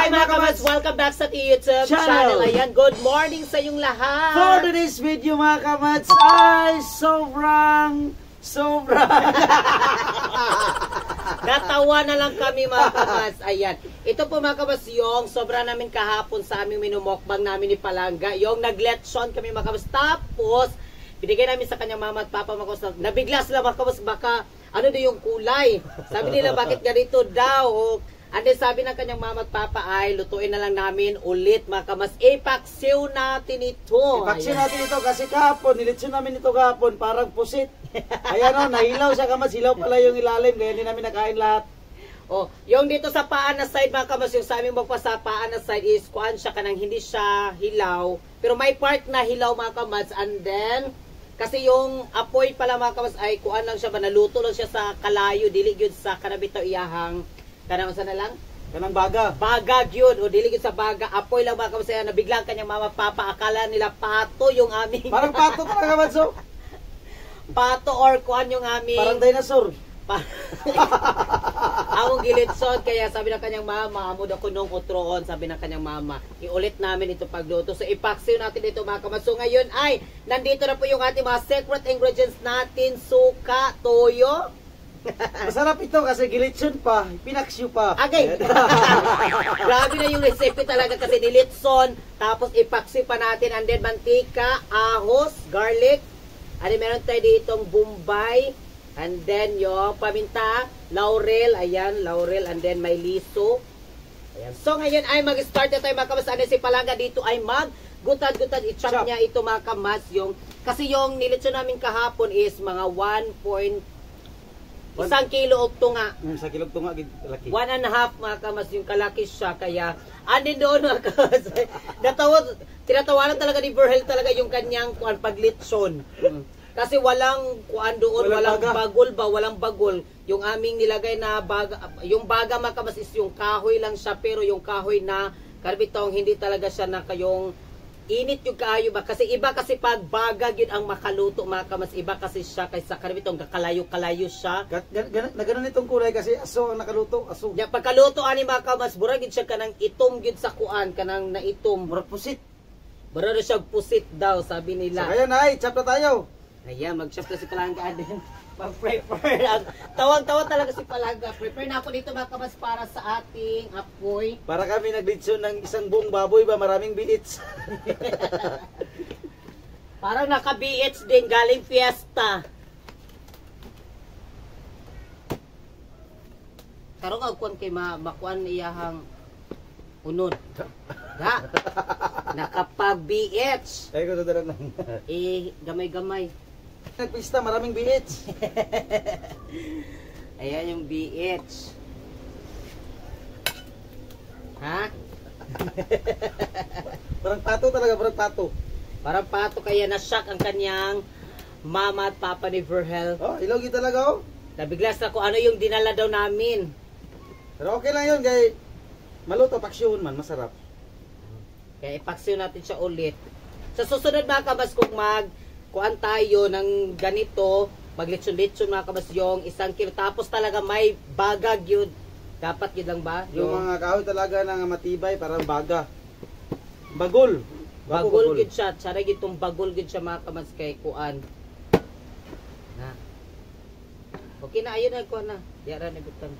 Hi mga kamads! Welcome back sa YouTube channel. Ayan, good morning sa inyong lahat. For today's video mga kamads ay sobrang natawa na lang kami mga kamads. Ayan, ito po mga kamads yung sobra namin kahapon sa aming minumokbang namin ni Palangga. Yung nag-letson kami mga kamads. Tapos, binigay namin sa kanyang mama at papa mga kamads. Nabigla sila mga kamads, baka ano na yung kulay. Sabi nila bakit ganito daw. And then sabi ng kanyang mama at papa ay lutuin na lang namin ulit mga kamas. Ipaksiw natin ito. Ipaksiw natin ito kasi kahapon, nilitsin namin ito kahapon, parang pusit. Ayan o, nahilaw siya kamas, hilaw pala yung ilalim, kaya hindi namin nakain lahat. Oh, yung dito sa paan na side mga kamas, yung sa aming magpa sa paan na side is kuan siya kanang hindi siya hilaw. Pero may part na hilaw mga kamas. And then, kasi yung apoy pala mga kamas ay kuan lang siya ba, naluto lang siya sa kalayo, dili yun sa kanabitaw iyahang. Kanang usa na lang? Kanang baga. Baga yun. O diligid sa baga. Apoy lang mga kamasaya. Nabiglang kanyang mama papa. Akala nila pato yung aming. Parang pato talaga Manso. Pato or kuan yung aming. Parang dinosaur. Among gilitson. Kaya sabi ng kanyang mama, amo na kunong utroon. Sabi ng kanyang mama. Iulit namin ito pagluto. So ipaksiw natin ito mga kamas. So ngayon ay nandito na po yung ating mga secret ingredients natin. Suka, toyo. Masarap ito kasi gilitson pa, pinaksyo pa. Okay. Grabe na yung recipe talaga kasi nilitson, tapos ipaksi pa natin, and then mantika, ahos, garlic, and then meron tayo ditong bombay, and then yung paminta, laurel, ayan, laurel, and then may liso. Ayan. So ngayon ay mag-start na tayo mga kamas. Ano si Palangga dito ay gutad-gutad, i-chop niya ito mga kamas. Kasi yung nilitson namin kahapon is mga 1 kilo og tunga. 1 kilo tunga gid laki. 1.5 mga kamas yung kalaki siya, kaya andin doon mga kamas. Tinatawanan talaga ni Verhel talaga yung kanyang kuan paglitson. Kasi walang kuan doon, walang bagol ba, walang bagol. Yung aming nilagay na baga, yung baga mga kamas is yung kahoy lang siya, pero yung kahoy na karbitong hindi talaga siya na kayong init yung kaayo ba, kasi iba kasi pag baga yun ang makaluto mga kamas, iba kasi siya kaysa karabitong kakalayo-kalayo siya. Na ganun itong kulay kasi aso ang nakaluto, aso. Ya pagkaluto ani mga kamas, burag gid siya kanang itom gid sa kuan, kanang naitom, murag pusit. Burag siya pusit daw sabi nila. So ayan ay, chop na tayo. Ayan, mag-chop na si Palangga din. Mag-prepare. Tawang-tawa talaga si Palangga. Prepare na ako dito mga kamas para sa ating apoy. Para kami naglitson ng isang buong baboy ba, maraming biits. Parang naka-BH din, galing fiesta. Karong agkuan kay makuan iyahang unod. Da. Nakapag-BH. Ay ko dadalan lang. Gamay-gamay. Nagpista, maraming biits. Ayan yung BH. Ha? Parang pato talaga, parang pato. Parang pato, kaya na-shock ang kanyang mama at papa ni Verhel. Oh, ilogi talaga oh. Nabiglas na kung ano yung dinala daw namin. Pero okay lang yun, kay maluto, paksyon man, masarap. Kaya ipaksiw natin siya ulit. Sa susunod mga kabas, kung kuan tayo ng ganito, maglitson-litson mga kabas yung 1 kilo. Tapos talaga may bagag yun. Dapat yun lang ba? Yung mga kahoy talaga na matibay, parang baga. Bagol. Bagol yun siya. Tsara itong bagol yun siya mga kabas kay kuan. Na. Okay na, ayun na kuan na. Yara na butang.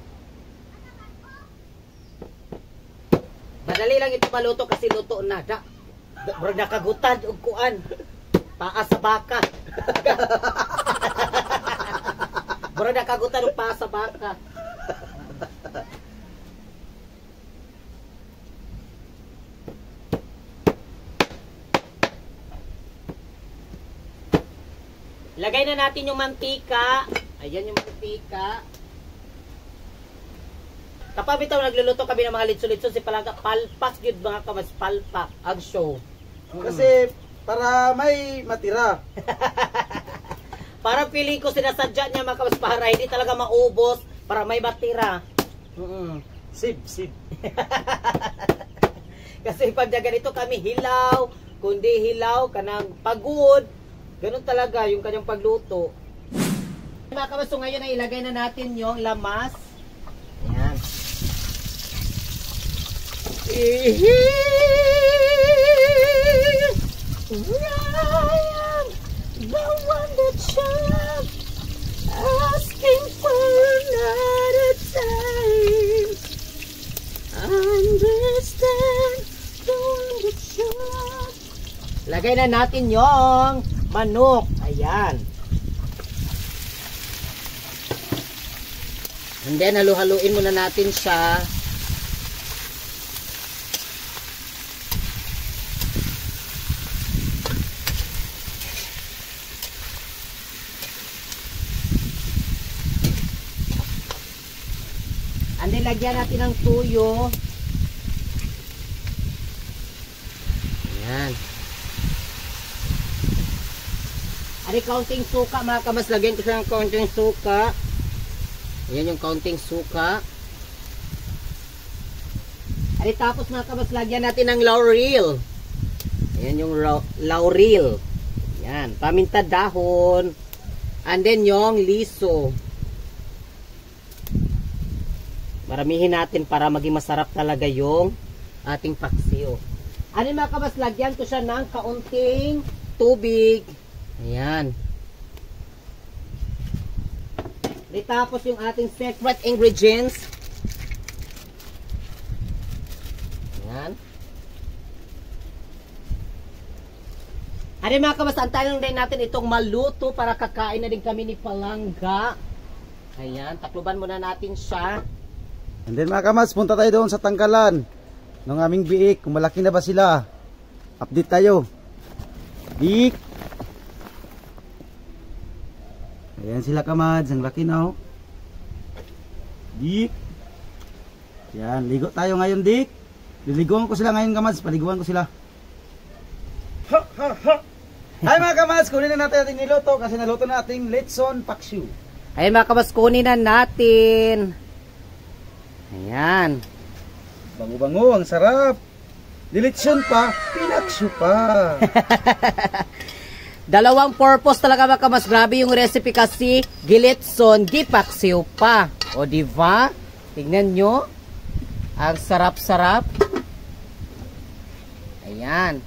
Madali lang ito maluto kasi luto na. Bro, nakagutad og kuan. Paa sa baka. Bro, nakagutad og paa sa baka. Lagay na natin yung mantika. Ayan yung mantika. Kapag bitaw nagluluto kami ng mga litso-litso, si Palangga palpak yun mga kamas, palpak ang show. Kasi para may matira. Para feeling ko sinasadya niya mga kamas para hindi talaga maubos, para may matira. Sib. Kasi pag ganito kami hilaw, kundi hilaw, kanang pagod. Ganun talaga yung kanyang pagluto. Mga kamas, so ngayon ay ilagay na natin yung lamas. Ayan. Ryan, the one that you're asking for another time. Understand the one that you're. Lagay na natin yung manok. Ayan. And then, halu-haluin muna natin siya. And then, lagyan natin ng tuyo. Ayan. Ari, counting suka, mga kamas. Lagyan ko siya ng counting suka. Ayan yung counting suka. At tapos mga kabas, lagyan natin ng laurel. Ayan yung laurel. Ayan, paminta dahon. And then yung liso. Maramihin natin para maging masarap talaga yung ating paksiw. Ano mga kabas, lagyan ko siya ng kaunting tubig. Ayan. Tapos yung ating secret ingredients. Ayan. Ari mga kabas, antayin lang din natin itong maluto para kakain na din kami ni Palangga. Ayan, takluban muna natin siya. And then mga kamas, punta tayo doon sa tangkalan ng aming biik. Kung malaki na ba sila, update tayo. Biik. Ayan sila kamads, ang laki na oh. Dik. Yan, ligo tayo ngayon, Dik. Liliguan ko sila ngayon, kamads. Paliguan ko sila. Ha, ha, ha. Ay mga kamads, kunin na natin ating niluto kasi naluto na ating lechon paksiw. Ayan mga kabas, kunin na natin. Ayan. Bango-bango, ang sarap. Dilechon pa, pinaksiw pa. Dalawang purpose talaga mga kamas. Grabe yung recipe kasi gilitson, gipaksiw pa. O diba? Tingnan nyo. Ang sarap-sarap. Ayan.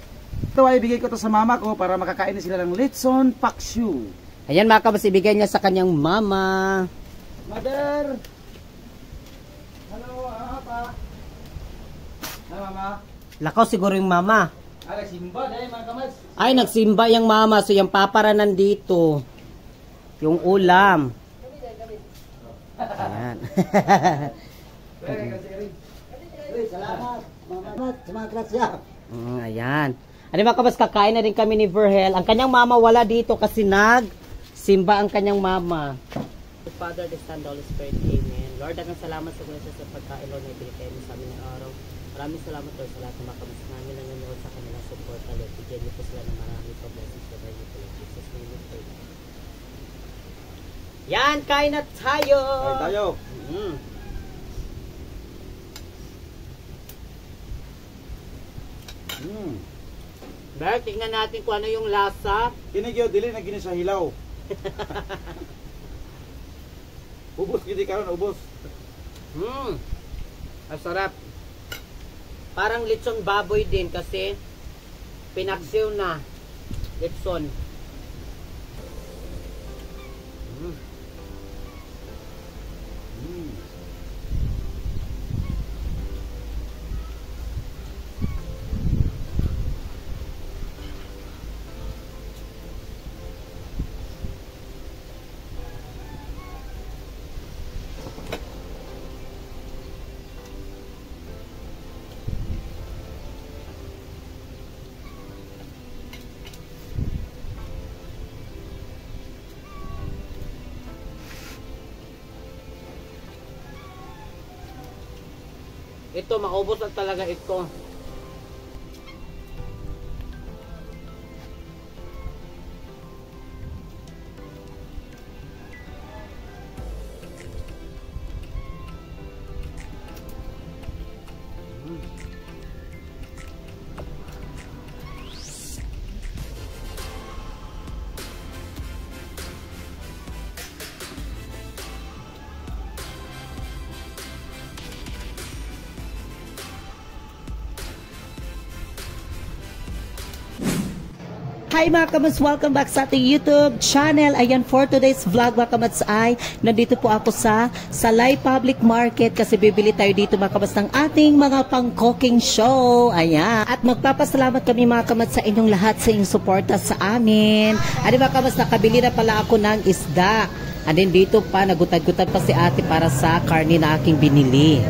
Ito ay ibigay ko to sa mama ko para makakain na sila ng lechon paksiw. Ayan mga kamas, ibigay niya sa kanyang mama. Mother! Hello, pa? Hi, mama? Lakaw siguro yung mama. Nagsimba dahil mga kamads. Ay, nagsimba yung mama. So, yung papara nandito. Yung ulam. Ayan. Salamat. Salamat. Gracias. Ayan. Ano mga kabas, kakain na rin kami ni Verhel. Ang kanyang mama wala dito kasi nag-simba ang kanyang mama. Father, the Son, the Holy Spirit, Amen. Lord, ang salamat sa mga sa pagkain, Lord, na ibigay mo sa amin ng araw. Maraming salamat, Lord, sa lahat ng mga kabas namin na nanonood sa kanilang support, Lord. Bigyan niyo po sila ng marami pa blessings sa bahay niyo po, Lord. Jesus, name we pray. Yan, kain na tayo! Kain tayo. Bert, tingnan natin kung ano yung lasa. Kinigyo, dili na gini sa hilaw. Ubos, hindi karon ubos. Masarap. Parang lechon baboy din kasi pinaksiw na lechon. Ito, maubos na talaga ito. Hi mga kamads, welcome back sa ating YouTube channel. Ayan, for today's vlog mga kamads ay nandito po ako sa Salay Public Market kasi bibili tayo dito mga kamads ng ating mga pang-cooking show. Ayan. At magpapasalamat kami mga kamads sa inyong lahat sa inyong suporta sa amin. At mga kamads, nakabili na pala ako ng isda. And then dito pa, nagutad-gutad pa si ate para sa karne na aking binili.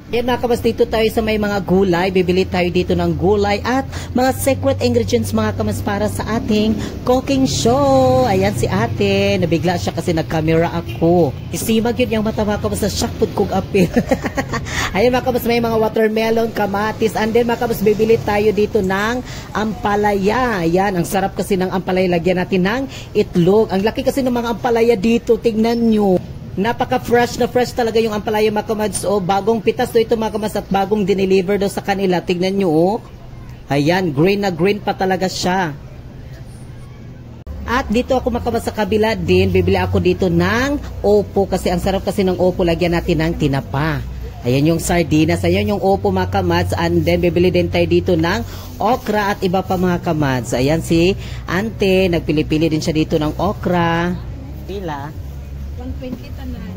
Yan mga kabas, dito tayo sa may mga gulay. Bibili tayo dito ng gulay at mga secret ingredients mga kabas para sa ating cooking show. Ayan si ate. Nabigla siya kasi nag-camera ako. Isimag yun yung mata mga kabas na shock food kong apil. Ayan mga kabas, may mga watermelon, kamatis. And then mga kabas, bibili tayo dito ng ampalaya. Ayan, ang sarap kasi ng ampalaya. Lagyan natin ng itlog. Ang laki kasi ng mga ampalaya dito. Tignan nyo. Napaka-fresh na fresh talaga yung ampalaya mga kamads. O, bagong pitas to ito mga kamads at bagong dineliver daw sa kanila. Tignan nyo o. Ayan, green na green pa talaga siya. At dito ako mga kamads sa kabila din. Bibili ako dito ng opo kasi ang sarap kasi ng opo. Lagyan natin ng tinapa. Ayan yung sardinas. Ayan yung opo mga kamads. And then bibili din tayo dito ng okra at iba pa mga kamads. Ayan si ante. Nagpili-pili din siya dito ng okra. Pila? 120 tanan.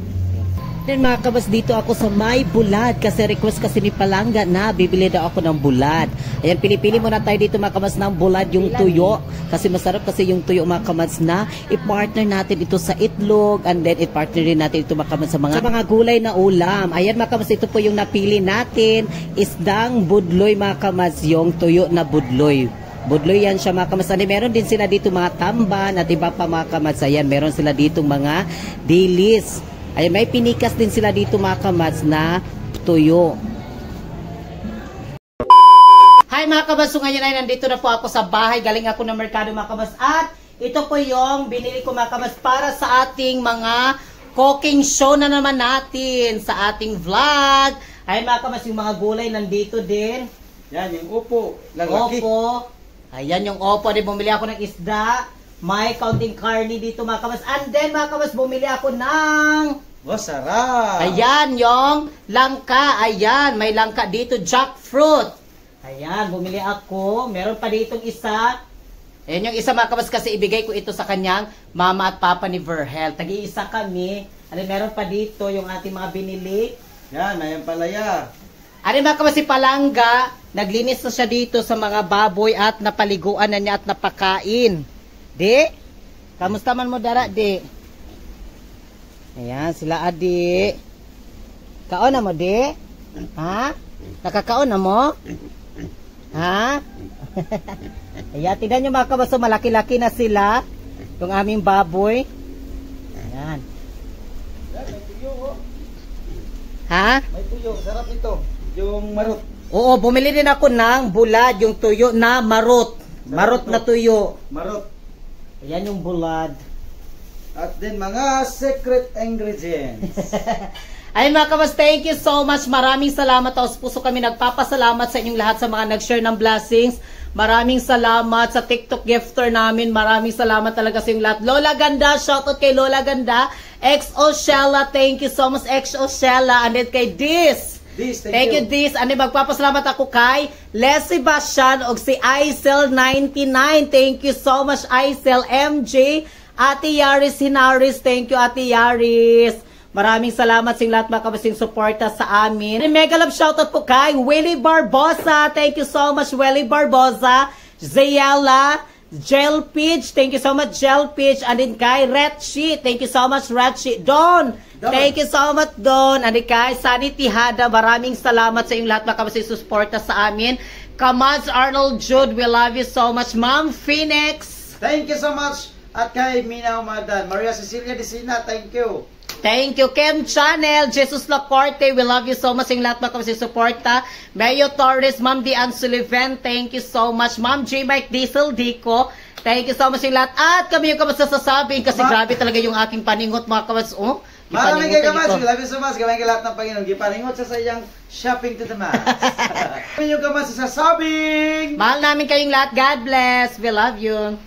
Then mga kabas, dito ako sa may bulad kasi request kasi ni Palangga na bibili daw ako ng bulad. Ayan, pili-pili muna tayo dito mga kabas ng bulad, yung tuyo. Kasi masarap kasi yung tuyo mga kabas na i-partner natin ito sa itlog and then i-partner din natin ito mga kabas sa mga gulay na ulam. Ayan mga kabas, ito po yung napili natin. Isdang budloy mga kabas, yung tuyo na budloy. Budloy yan siya mga kamads. Meron din sila dito mga tamban at iba pa mga kamads. Ayan, meron sila dito mga dilis. Ayan, may pinikas din sila dito mga kamads na tuyo. Hi mga kamads, so ngayon ay nandito na po ako sa bahay. Galing ako ng merkado mga kamads. At ito po yung binili ko mga kamads para sa ating mga cooking show na naman natin sa ating vlog. Ay mga kamads, yung mga gulay nandito din. Yan, yung upo. Lalaki. Opo. Ayan yung opo. Then bumili ako ng isda. May kaunting karni dito mga kamas. And then mga kamas, bumili ako ng... Oh, sarap. Ayan yung langka. Ayan, may langka dito. Jackfruit. Ayan, bumili ako. Meron pa ditong isa. Ayan yung isa mga kamas kasi ibigay ko ito sa kanyang mama at papa ni Verhel. Tagi-isa kami. Ano, meron pa dito yung ating mga binili. Yan, may ampalaya. Ano mga kamas, si Palangga, naglinis na siya dito sa mga baboy at napaliguan na niya at napakain. Di? Kamusta man mo dara, di? Ayan, sila adi. Kaon na mo, di? Ha? Nakakaon na mo? Ha? Ayan, tignan nyo mga kamas, malaki-laki na sila. Yung aming baboy. Ayan. Ha? May tuyo, sarap ito. Yung marot. Oo, bumili din ako ng bulad, yung tuyo na marot. Marot na tuyo. Marot. Ayan yung bulad. At din mga secret ingredients. Ay mga kamas, thank you so much. Maraming salamat. Taos puso kami nagpapasalamat sa inyong lahat sa mga nag-share ng blessings. Maraming salamat sa TikTok gifter namin. Maraming salamat talaga sa inyong lahat. Lola Ganda, shoutout kay Lola Ganda. XO Shella, thank you so much XO Shella. And then kay Dis. Thank you, Dis. Ano, magpapasalamat ako kay Les Sebastian o si Aisel99. Thank you so much, Aisel. MJ, Ate Yaris Hinaris. Thank you, Ate Yaris. Maraming salamat sa lahat mga kabasing suporta sa amin. Mega love shoutout po kay Willie Barbosa. Thank you so much, Willie Barbosa. Zayala, Gel Peach. Thank you so much, Gel Peach. And then kay Retchi. Thank you so much, Retchi. Don. Thank you so much, Don. And kay Sunny Tihada, maraming salamat sa inyong lahat mga kabasing suporta sa amin. Kamads Arnold Jude, we love you so much. Ma'am Phoenix. Thank you so much. At kay Mina Umadan, Maria Cecilia Decina, thank you. Thank you, Kem Channel, Jesus Lacorte, we love you so much yung lahat mga kabasing suporta. Mayo Torres, Ma'am Diane Sullivan, thank you so much. Ma'am J. Mike Diesel Dico, thank you so much yung lahat. At kami yung kamasasasabing kasi grabe talaga yung aking paningot mga kabas. Oh, maraming kayo kamas, we love you so much. Gawin ka lahat ng Panginoon. Gipaningot sa sayang shopping to the max. Kami yung kamasasasabing. Mahal namin kayong lahat. God bless. We love you.